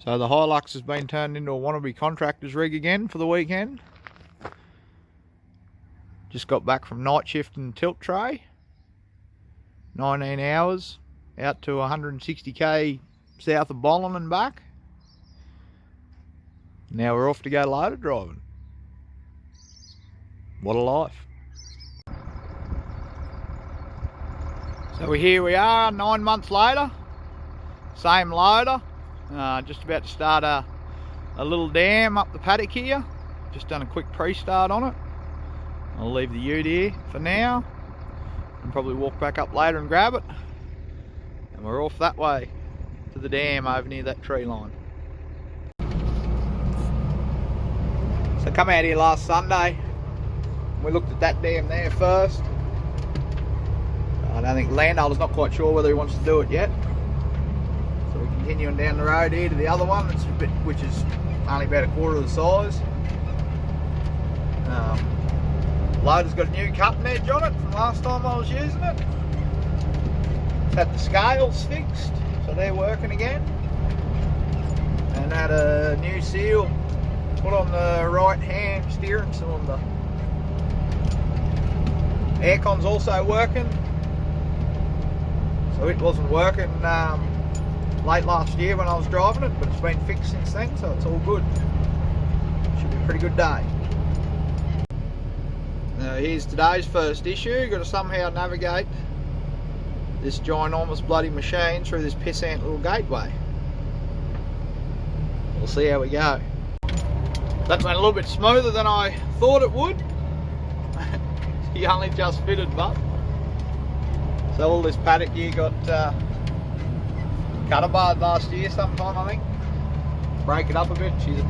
So the Hilux has been turned into a wannabe contractor's rig again for the weekend. Just got back from night shift in tilt tray. 19 hours out to 160k south of Bollen and back. Now we're off to go loader driving. What a life. So here we are 9 months later. Same loader. Just about to start a little dam up the paddock here. Just done a quick pre-start on it. I'll leave the ute here for now and probably walk back up later and grab it. And we're off that way to the dam over near that tree line. So come out here last Sunday. We looked at that dam there first. I don't think the landholder's not quite sure whether he wants to do it yet. So we're continuing down the road here to the other one, which is only about a quarter of the size. Loader's got a new cutting edge on it from last time I was using it. It's had the scales fixed, so they're working again. And had a new seal put on the right hand steering cylinder. Aircon's also working. So it wasn't working late last year when I was driving it, but it's been fixed since then, so it's all good. Should be a pretty good day. Now here's today's first issue. Got to somehow navigate this ginormous bloody machine through this pissant little gateway. We'll see how we go. That went a little bit smoother than I thought it would. He only just fitted, but so all this paddock here got cutter barred last year sometime, I think. Break it up a bit. She's a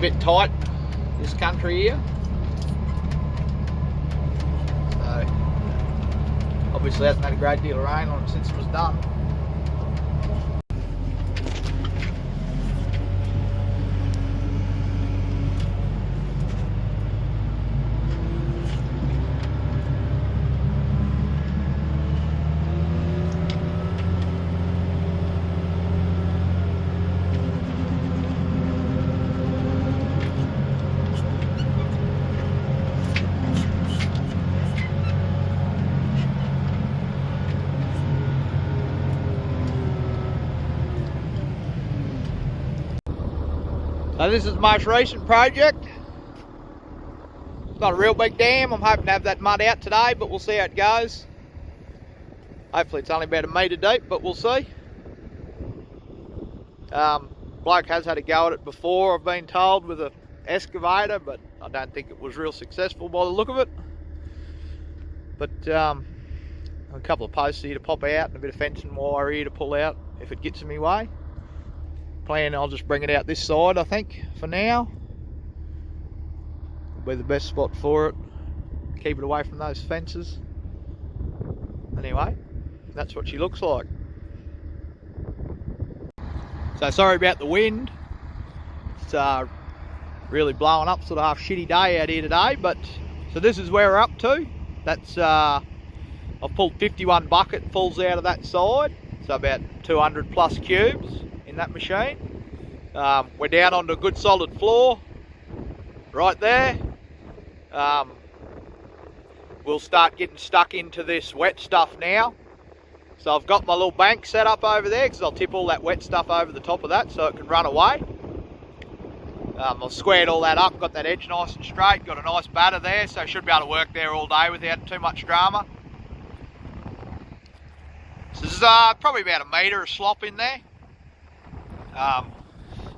bit tight this country here. So obviously hasn't had a great deal of rain on it since it was done. So this is the most recent project. It's not a real big dam. I'm hoping to have that mud out today, but we'll see how it goes. Hopefully it's only about a metre deep, but we'll see. Bloke has had a go at it before, I've been told, with an excavator, but I don't think it was real successful by the look of it. But a couple of posts here to pop out and a bit of fencing wire here to pull out if it gets in my way. Plan I'll just bring it out this side, I think, for now. Will be the best spot for it. Keep it away from those fences. Anyway, that's what she looks like. So sorry about the wind. It's really blowing up, sort of half shitty day out here today, but so this is where we're up to. That's I've pulled 51 bucketfuls out of that side, so about 200 plus cubes in that machine. We're down onto a good solid floor right there. We'll start getting stuck into this wet stuff now. So I've got my little bank set up over there because I'll tip all that wet stuff over the top of that so it can run away. I've squared all that up, got that edge nice and straight, got a nice batter there, so should be able to work there all day without too much drama. So there's probably about a metre of slop in there.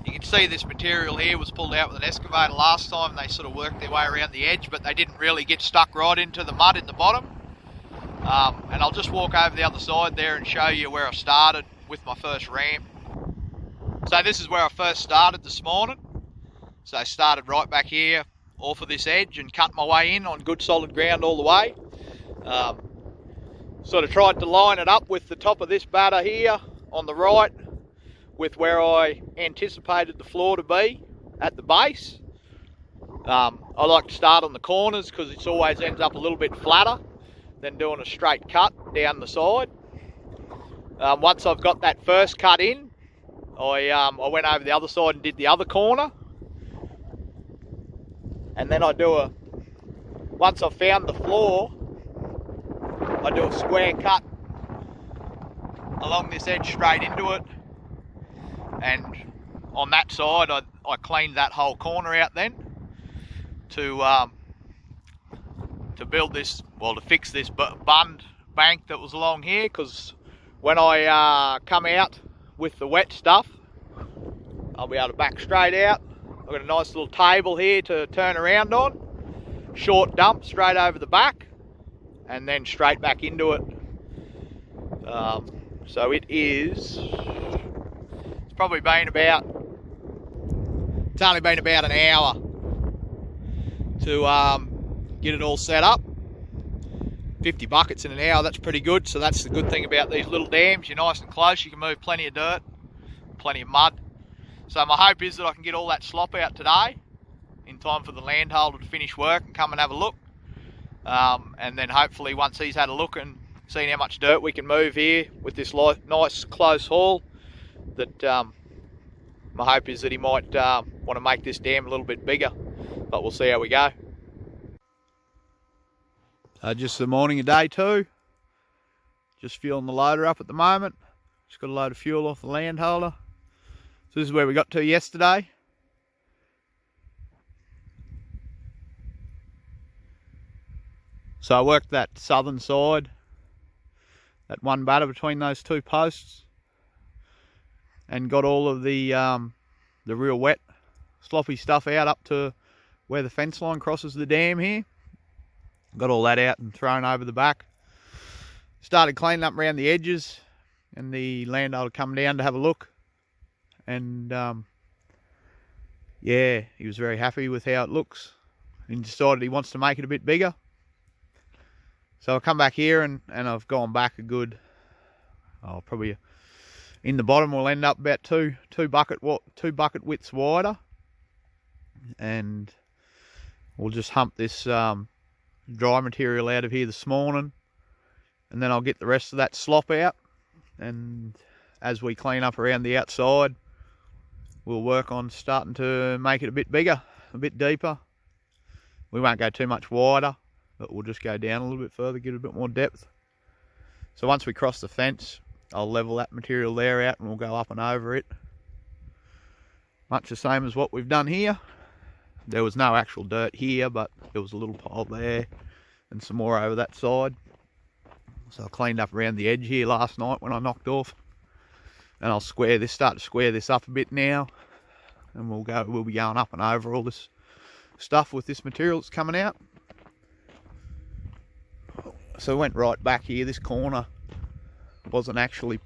You can see this material here was pulled out with an excavator last time. They sort of worked their way around the edge, but they didn't really get stuck right into the mud in the bottom. And I'll just walk over the other side there and show you where I started with my first ramp. So this is where I first started this morning. So I started right back here off of this edge and cut my way in on good solid ground all the way. Sort of tried to line it up with the top of this batter here on the right with where I anticipated the floor to be at the base. I like to start on the corners because it always ends up a little bit flatter than doing a straight cut down the side. Once I've got that first cut in, I went over the other side and did the other corner, and then once I've found the floor, I do a square cut along this edge straight into it, and on that side I cleaned that whole corner out then to build this, well, to fix this bund bank that was along here, because when I come out with the wet stuff, I'll be able to back straight out. I've got a nice little table here to turn around on, short dump straight over the back, and then straight back into it. So it's probably been about, it's only been about an hour to get it all set up. 50 buckets in an hour, that's pretty good. So that's the good thing about these little dams. You're nice and close, you can move plenty of dirt, plenty of mud. So my hope is that I can get all that slop out today in time for the landholder to finish work and come and have a look. And then hopefully once he's had a look and seen how much dirt we can move here with this nice close haul, that my hope is that he might want to make this dam a little bit bigger, but we'll see how we go. Just the morning of day 2, just fueling the loader up at the moment. Just got a load of fuel off the landholder. So this is where we got to yesterday. So I worked that southern side, that one batter between those 2 posts, and got all of the real wet, sloppy stuff out up to where the fence line crosses the dam here. Got all that out and thrown over the back. Started cleaning up around the edges, and the landholder come down to have a look. And yeah, he was very happy with how it looks. He decided he wants to make it a bit bigger. So I'll come back here and I've gone back a good, probably in the bottom we'll end up about two bucket widths wider, and we'll just hump this dry material out of here this morning, and then I'll get the rest of that slop out, and as we clean up around the outside, we'll work on starting to make it a bit bigger, a bit deeper. We won't go too much wider, but we'll just go down a little bit further, get a bit more depth. So once we cross the fence, I'll level that material there out and we'll go up and over it. Much the same as what we've done here. There was no actual dirt here, but there was a little pile there and some more over that side. So I cleaned up around the edge here last night when I knocked off. And I'll start to square this up a bit now. And we'll be going up and over all this stuff with this material that's coming out. So I went right back here. This corner wasn't actually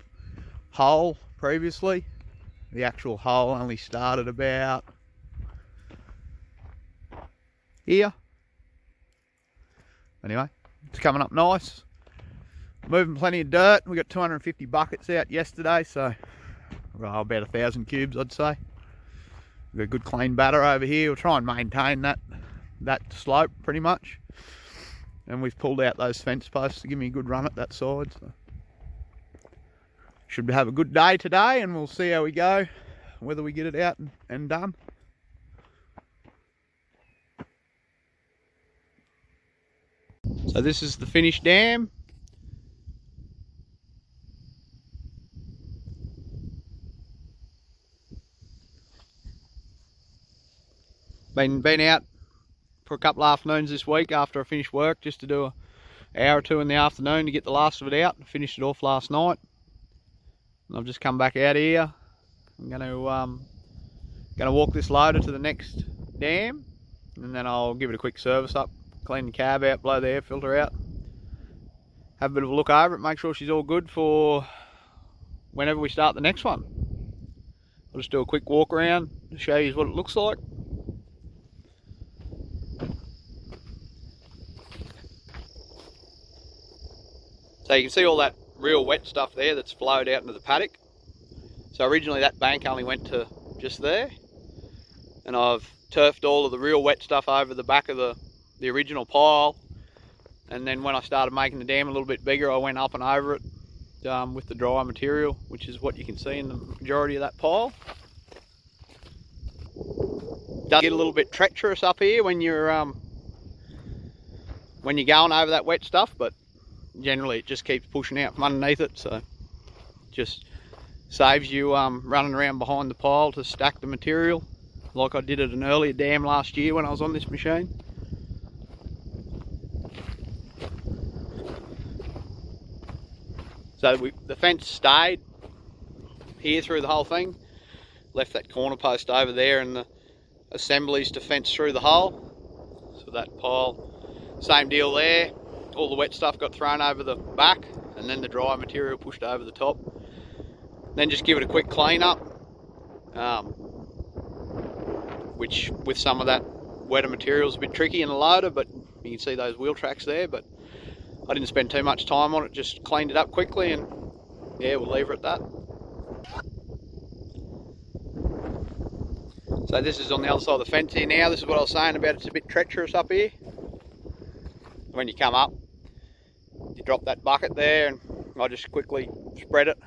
hole previously. The actual hole only started about here. Anyway, it's coming up nice. Moving plenty of dirt. We got 250 buckets out yesterday, so about 1,000 cubes I'd say. We've got a good clean batter over here. We'll try and maintain that slope pretty much. And we've pulled out those fence posts to give me a good run at that side. So should have a good day today, and we'll see how we go, whether we get it out and done. So this is the finished dam. Been out for a couple of afternoons this week after I finished work, just to do an hour or two in the afternoon to get the last of it out. I finished it off last night. And I've just come back out here. I'm going to walk this loader to the next dam, and then I'll give it a quick service up, clean the cab out, blow the air filter out, have a bit of a look over it, make sure she's all good for whenever we start the next one. I'll just do a quick walk around to show you what it looks like. So you can see all that real wet stuff there that's flowed out into the paddock. So originally that bank only went to just there, and I've turfed all of the real wet stuff over the back of the original pile, and then when I started making the dam a little bit bigger, I went up and over it with the dry material, which is what you can see in the majority of that pile. Does get a little bit treacherous up here when you're going over that wet stuff, but generally it just keeps pushing out from underneath it, so just saves you running around behind the pile to stack the material like I did at an earlier dam last year when I was on this machine. So the fence stayed here through the whole thing, left that corner post over there and the assemblies to fence through the hole. So that pile, same deal there, all the wet stuff got thrown over the back and then the dry material pushed over the top. Then just give it a quick clean up, which with some of that wetter material is a bit tricky in the loader, but you can see those wheel tracks there, but I didn't spend too much time on it, just cleaned it up quickly, and yeah, we'll leave it at that. So this is on the other side of the fence here now. This is what I was saying about it's a bit treacherous up here. When you come up, you drop that bucket there, and I just quickly spread it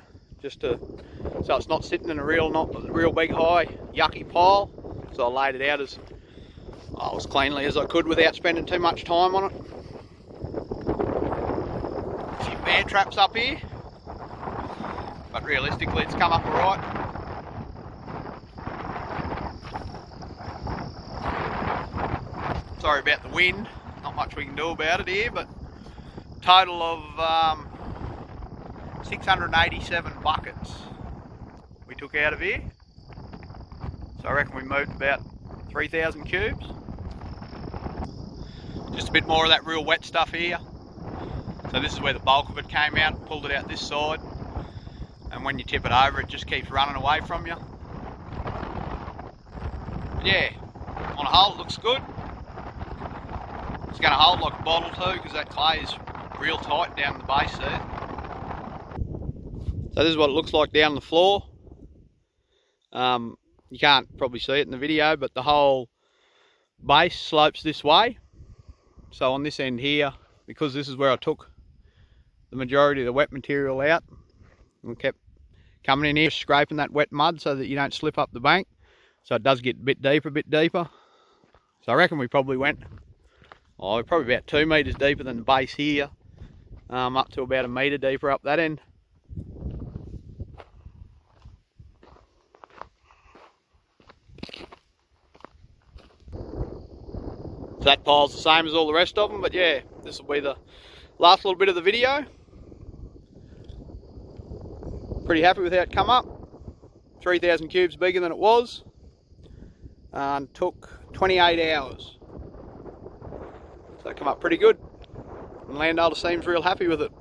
just to, so it's not sitting in a real big high yucky pile. So I laid it out as cleanly as I could without spending too much time on it. A few bear traps up here, but realistically it's come up alright. Sorry about the wind, not much we can do about it here, but total of 687 buckets we took out of here. So I reckon we moved about 3,000 cubes. Just a bit more of that real wet stuff here. So this is where the bulk of it came out, pulled it out this side, and when you tip it over it just keeps running away from you. But yeah, on a whole it looks good. It's going to hold like a bottle too, because that clay is real tight down the base there. So this is what it looks like down the floor. You can't probably see it in the video, but the whole base slopes this way. So on this end here, because this is where I took the majority of the wet material out, and kept coming in here scraping that wet mud so that you don't slip up the bank. So it does get a bit deeper. So I reckon we probably went, probably about 2 meters deeper than the base here, up to about 1 meter deeper up that end. So that pile's the same as all the rest of them, but yeah, this will be the last little bit of the video. Pretty happy with how it come up. 3,000 cubes bigger than it was, and took 28 hours. So it come up pretty good, and landowner seems real happy with it.